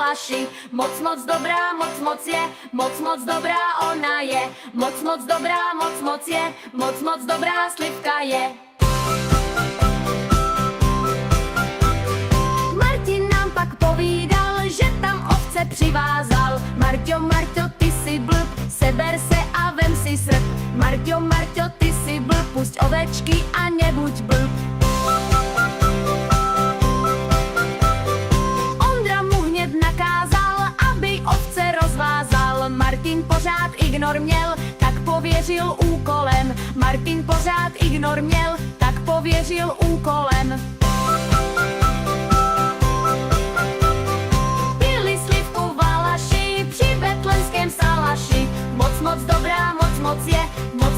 salaši. Moc dobrá, moc je, moc dobrá ona je. Moc dobrá, moc je, moc dobrá slivka je. Martin nám pak povídal, že tam ovce přivázal. Marťo, ty si blb, seber se a vem si srp. Marťo, ty si blb, pusť ovečky a nebuď blb. Ondra mu hned nakázal, aby ovce rozvázal. Martin pořád ignor měl, tak pověřil úkolem. Martin pořád ignor měl, tak pověřil úkolem. Pili slivku v Valaši, při betlenském salaši. Moc dobrá, moc je,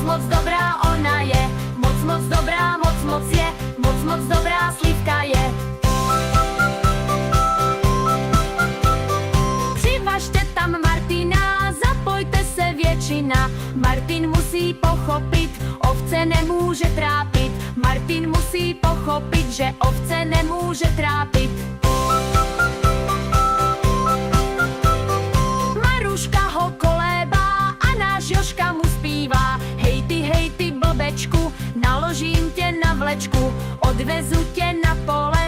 moc dobrá ona je. Moc dobrá, moc je, moc dobrá slivka je. Přivažte tam Martina, zapojte se většina. Martin musí pochopit, ovce nemůže trápit. Martin musí pochopit, že ovce nemůže trápit. Maruška ho kolébá a náš Jožka mu zpívá. Hej ty blbečku, naložím tě na vlečku, odvezu tě na pole.